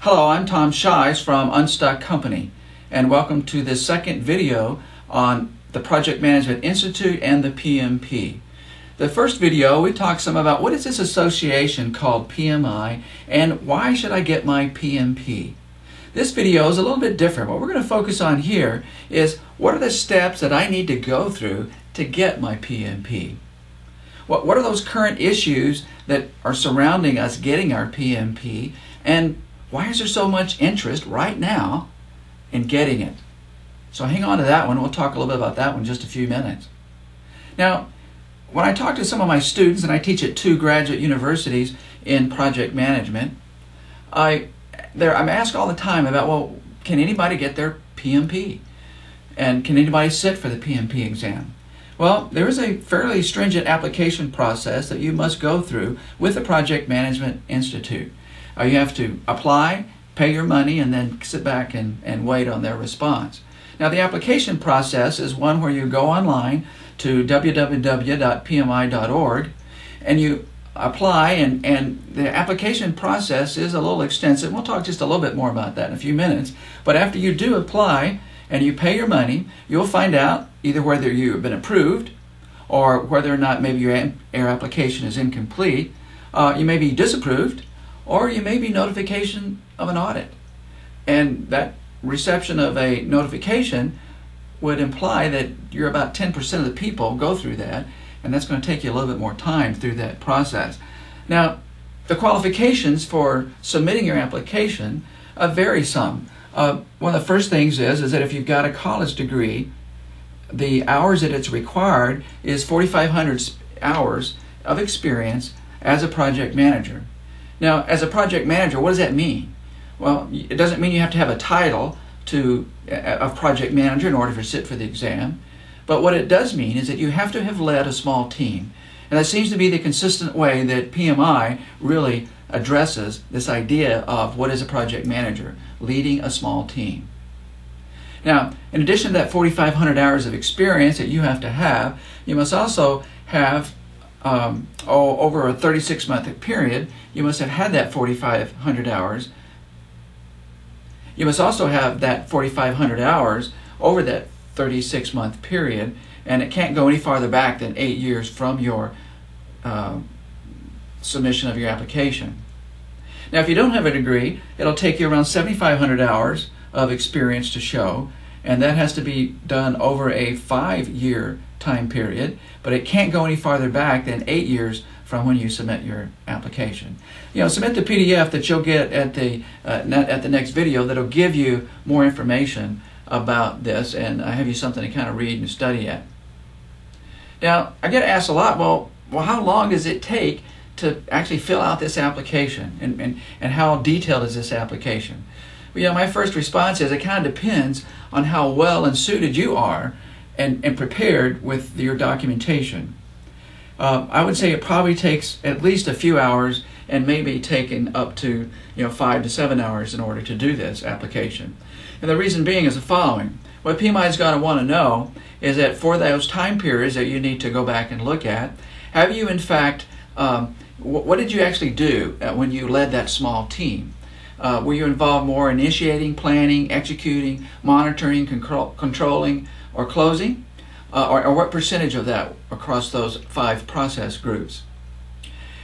Hello, I'm Tom Shives from Unstuck Company, and welcome to this second video on the Project Management Institute and the PMP. The first video, we talked some about what is this association called PMI and why should I get my PMP. This video is a little bit different. What we're going to focus on here is what are the steps that I need to go through to get my PMP. What are those current issues that are surrounding us getting our PMP, and why is there so much interest right now in getting it? So hang on to that one. We'll talk a little bit about that one in just a few minutes. Now, when I talk to some of my students, and I teach at 2 graduate universities in project management, I'm asked all the time about, well, can anybody get their PMP? And can anybody sit for the PMP exam? Well, there is a fairly stringent application process that you must go through with the Project Management Institute. You have to apply, pay your money, and then sit back and wait on their response. Now, the application process is one where you go online to www.pmi.org and you apply, and the application process is a little extensive. We'll talk just a little bit more about that in a few minutes. But after you do apply and you pay your money, you'll find out either whether you've been approved or whether or not maybe your application is incomplete. You may be disapproved, or you may be notification of an audit. And that reception of a notification would imply that you're about 10% of the people go through that, and that's going to take you a little bit more time through that process. Now, the qualifications for submitting your application vary some. One of the first things is that if you've got a college degree, the hours that it's required is 4,500 hours of experience as a project manager. Now, as a project manager, what does that mean? Well, it doesn't mean you have to have a title of project manager in order to sit for the exam. But what it does mean is that you have to have led a small team. And that seems to be the consistent way that PMI really addresses this idea of what is a project manager, leading a small team. Now, in addition to that 4,500 hours of experience that you have to have, you must also have over a 36-month period, you must have had that 4,500 hours. You must also have that 4,500 hours over that 36-month period, and it can't go any farther back than 8 years from your submission of your application. Now, if you don't have a degree, it'll take you around 7,500 hours of experience to show, and that has to be done over a 5-year time period, but it can't go any farther back than 8 years from when you submit your application. Submit the PDF that you'll get at the next video that'll give you more information about this, and I have you something to kind of read and study at. Now, I get asked a lot, well, how long does it take to actually fill out this application, and how detailed is this application? Well, my first response is it kind of depends on how well and suited you are and prepared with your documentation. I would say it probably takes at least a few hours, and maybe taking up to 5 to 7 hours in order to do this application. And the reason being is the following. What PMI is going to want to know is that for those time periods that you need to go back and look at, have you in fact, what did you actually do when you led that small team? Were you involved more in initiating, planning, executing, monitoring, controlling, or closing? Or what percentage of that across those 5 process groups?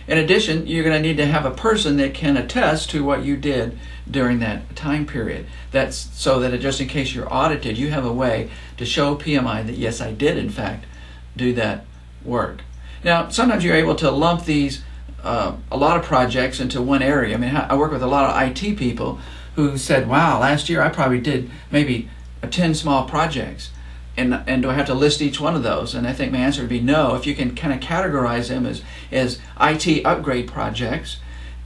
In addition, you're going to need to have a person that can attest to what you did during that time period. That's so that just in case you're audited, you have a way to show PMI that yes, I did in fact do that work. Now, sometimes you're able to lump these a lot of projects into one area. I mean, I work with a lot of IT people who said, wow, last year I probably did maybe 10 small projects. And do I have to list each one of those? And I think my answer would be no. If you can kind of categorize them as IT upgrade projects,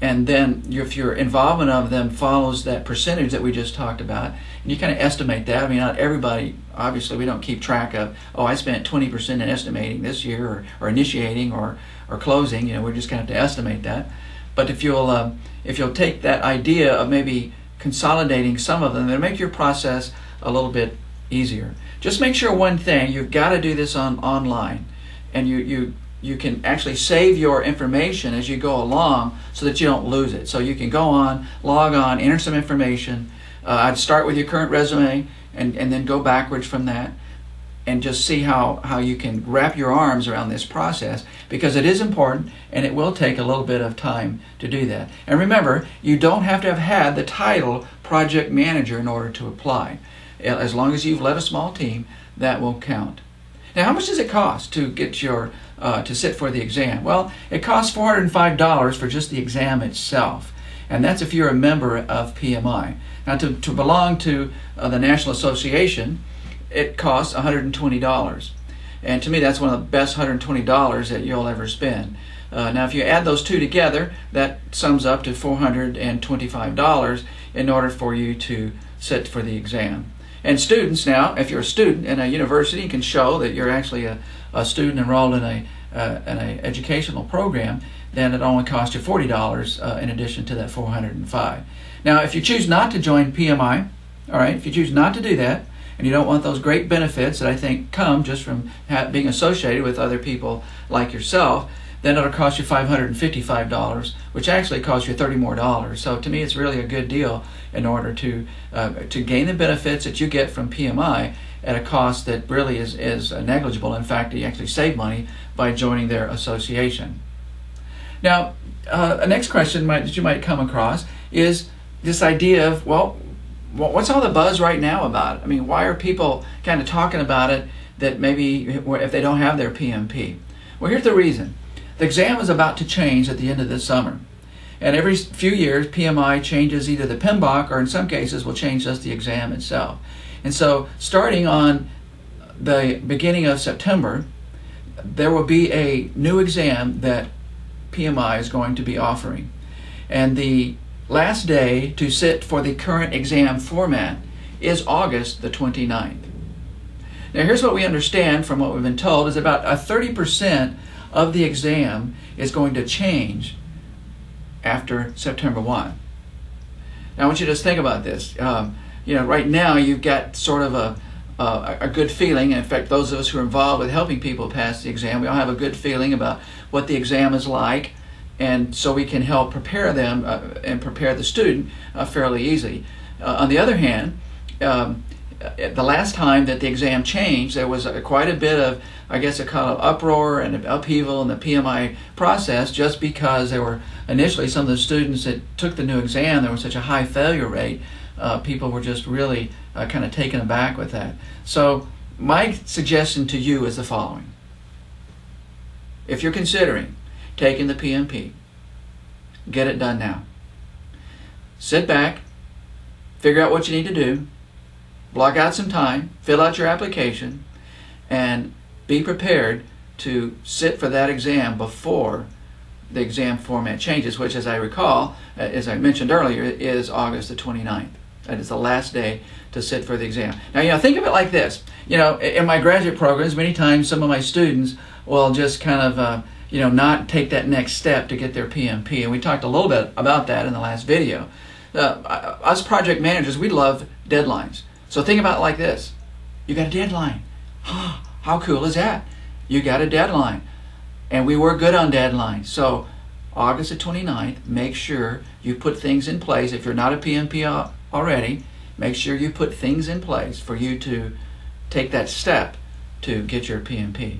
and then if your involvement of them follows that percentage that we just talked about, and you kind of estimate that. I mean, not everybody, obviously, we don't keep track of, oh, I spent 20% in estimating this year, or initiating, or closing. We're just going to have to estimate that. But if you'll take that idea of maybe consolidating some of them, it'll make your process a little bit easier. Just make sure one thing, you've got to do this online, and you you can actually save your information as you go along so that you don't lose it. So you can go on, log on, enter some information. I'd start with your current resume and then go backwards from that, and just see how you can wrap your arms around this process, because it is important and it will take a little bit of time to do that. And remember, you don't have to have had the title project manager in order to apply. As long as you've led a small team, that will count. Now, how much does it cost to get your to sit for the exam? Well, it costs $405 for just the exam itself, and that's if you're a member of PMI. Now, to belong to the National Association, it costs $120, and to me that's one of the best $120 that you'll ever spend. Now, if you add those two together, that sums up to $425 in order for you to sit for the exam. And students, now, if you're a student in a university, you can show that you're actually a student enrolled in an educational program, then it only costs you $40 in addition to that $405. Now, if you choose not to join PMI, all right, if you choose not to do that, and you don't want those great benefits that I think come just from being associated with other people like yourself, then it'll cost you $555, which actually costs you $30 more. So to me, it's really a good deal in order to gain the benefits that you get from PMI at a cost that really is negligible. In fact, you actually save money by joining their association. Now, a next question that you might come across is this idea of, well, what's all the buzz right now about it? I mean, why are people kind of talking about it that maybe if they don't have their PMP? Well, here's the reason. The exam is about to change at the end of this summer. And every few years, PMI changes either the PMBOK or in some cases will change just the exam itself. And so starting on the beginning of September, there will be a new exam that PMI is going to be offering. And the last day to sit for the current exam format is August the 29th. Now, here's what we understand from what we've been told is about 30% of the exam is going to change after September 1. Now, I want you to just think about this. Right now you've got sort of a good feeling. In fact, those of us who are involved with helping people pass the exam, we all have a good feeling about what the exam is like, and so we can help prepare them and prepare the student fairly easily. On the other hand, the last time that the exam changed, there was quite a bit of, I guess, a kind of uproar and upheaval in the PMI process, just because there were initially some of the students that took the new exam, there was such a high failure rate. People were just really kind of taken aback with that. So my suggestion to you is the following. If you're considering taking the PMP, get it done now. Sit back, figure out what you need to do, block out some time, fill out your application, and be prepared to sit for that exam before the exam format changes, which, as I recall, as I mentioned earlier, is August the 29th. That is the last day to sit for the exam. Now, think of it like this. In my graduate programs, many times some of my students will just kind of, not take that next step to get their PMP. And we talked a little bit about that in the last video. Us project managers, we love deadlines. So think about it like this. You got a deadline. How cool is that? You got a deadline. And we were good on deadlines. So August the 29th, make sure you put things in place. If you're not a PMP already, make sure you put things in place for you to take that step to get your PMP.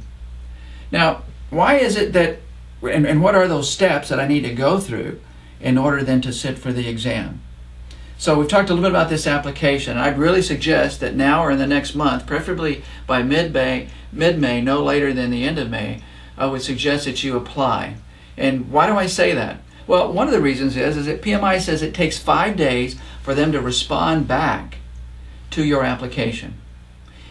Now, why is it that, and what are those steps that I need to go through in order then to sit for the exam? So we've talked a little bit about this application. I'd really suggest that now or in the next month, preferably by mid-May, no later than the end of May, I would suggest that you apply. And why do I say that? Well, one of the reasons is that PMI says it takes 5 days for them to respond back to your application.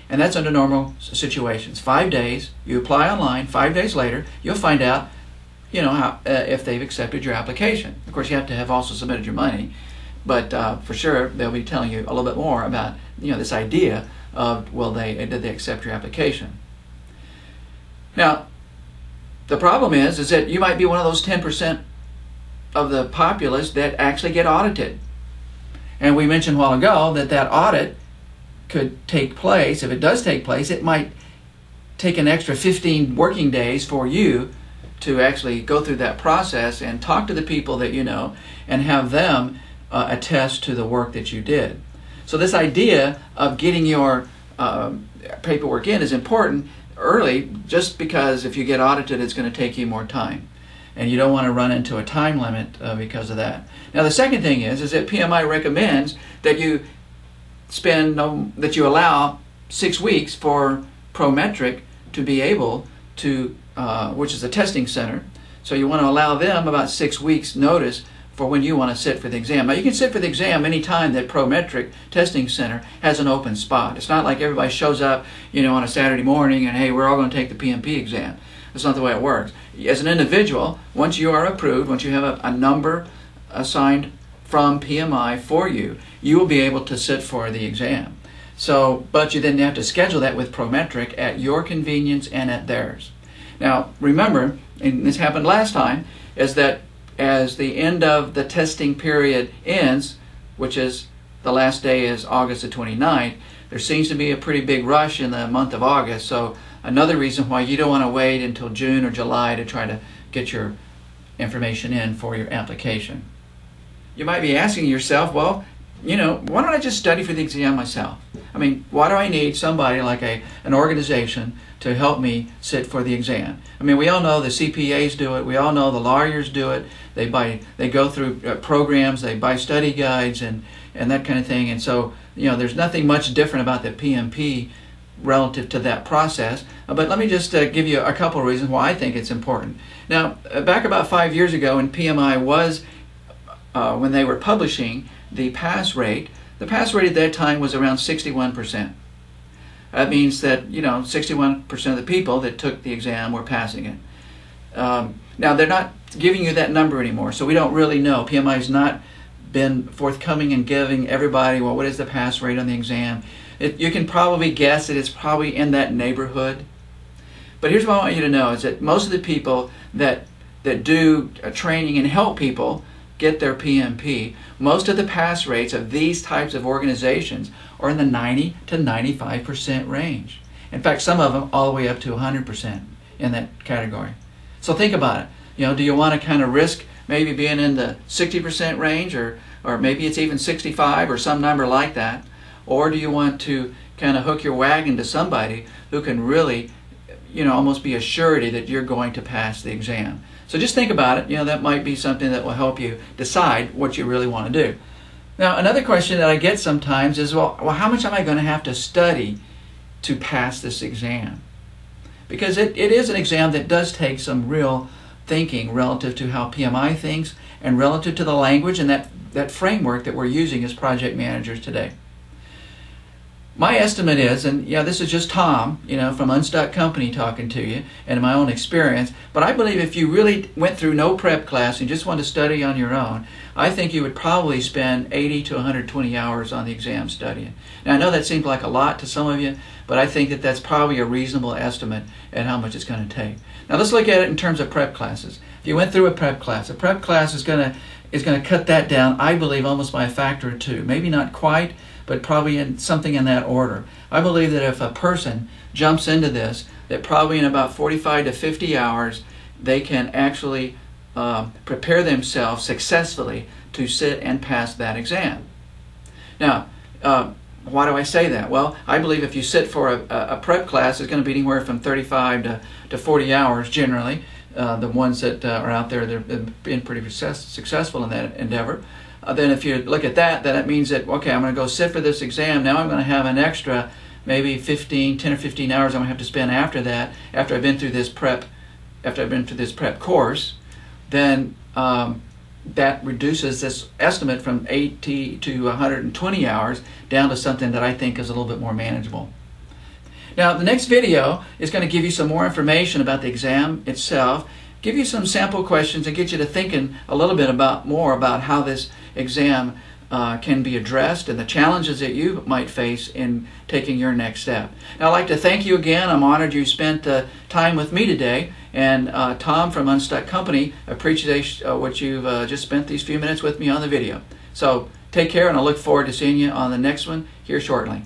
And that's under normal situations. 5 days, you apply online, 5 days later, you'll find out, if they've accepted your application. Of course, you have to have also submitted your money, but for sure, they'll be telling you a little bit more about, this idea of, did they accept your application? Now, the problem is that you might be one of those 10% of the populace that actually get audited. And we mentioned a while ago that audit could take place. If it does take place, it might take an extra 15 working days for you to actually go through that process and talk to the people that you know and have them attest to the work that you did. So this idea of getting your paperwork in is important early, just because if you get audited, it's going to take you more time. And you don't want to run into a time limit because of that. Now the second thing is that PMI recommends that you that you allow 6 weeks for Prometric to be able to, which is a testing center. So you want to allow them about 6 weeks notice for when you want to sit for the exam. Now you can sit for the exam anytime that Prometric Testing Center has an open spot. It's not like everybody shows up, you know, on a Saturday morning and hey, we're all going to take the PMP exam. That's not the way it works. As an individual, once you are approved, once you have a number assigned from PMI for you, you will be able to sit for the exam. So, but you then have to schedule that with Prometric at your convenience and at theirs. Now, remember, and this happened last time, is that as the end of the testing period ends, which is the last day is August the 29th, there seems to be a pretty big rush in the month of August. So another reason why you don't want to wait until June or July to try to get your information in for your application. You might be asking yourself, well, you know, why don't I just study for the exam myself? I mean, why do I need somebody like an organization to help me sit for the exam? I mean, we all know the CPAs do it. We all know the lawyers do it. They go through programs. They buy study guides and that kind of thing. And so, you know, there's nothing much different about the PMP relative to that process. But let me just give you a couple of reasons why I think it's important. Now, back about 5 years ago, when PMI was, when they were publishing the pass rate at that time was around 61%. That means that, you know, 61% of the people that took the exam were passing it. Now, they're not giving you that number anymore, so we don't really know. PMI has not been forthcoming in giving everybody, well, what is the pass rate on the exam? You can probably guess that it's probably in that neighborhood. But here's what I want you to know, is that most of the people that do training and help people get their PMP, most of the pass rates of these types of organizations are in the 90 to 95% range. In fact, some of them all the way up to 100% in that category. So think about it. You know, do you want to kind of risk maybe being in the 60% range, or maybe it's even 65 or some number like that? Or do you want to kind of hook your wagon to somebody who can really, you know, almost be a surety that you're going to pass the exam? So just think about it. You know, that might be something that will help you decide what you really want to do. Now, another question that I get sometimes is, well, how much am I going to have to study to pass this exam? Because it is an exam that does take some real thinking relative to how PMI thinks and relative to the language and that framework that we're using as project managers today. My estimate is, and yeah, this is just Tom, you know, from Unstuck Company talking to you and my own experience, but I believe if you really went through no prep class and just want to study on your own, I think you would probably spend 80 to 120 hours on the exam studying. Now, I know that seems like a lot to some of you, but I think that that's probably a reasonable estimate at how much it's going to take. Now, let's look at it in terms of prep classes. If you went through a prep class is going to cut that down, I believe, almost by a factor or two. Maybe not quite, but probably in something in that order. I believe that if a person jumps into this, that probably in about 45 to 50 hours, they can actually prepare themselves successfully to sit and pass that exam. Now, why do I say that? Well, I believe if you sit for a prep class, it's going to be anywhere from 35 to 40 hours generally. The ones that are out there that have been pretty successful in that endeavor. Then if you look at that, then it means that, okay, I'm going to go sit for this exam. Now I'm going to have an extra maybe 10 or 15 hours I'm going to have to spend after that, after I've been through this prep course. Then that reduces this estimate from 80 to 120 hours down to something that I think is a little bit more manageable. Now, the next video is going to give you some more information about the exam itself, give you some sample questions, and get you to thinking a little bit more about how this exam can be addressed and the challenges that you might face in taking your next step. Now, I'd like to thank you again. I'm honored you spent time with me today. And Tom from Unstuck Company appreciates what you've just spent these few minutes with me on the video. So take care, and I look forward to seeing you on the next one here shortly.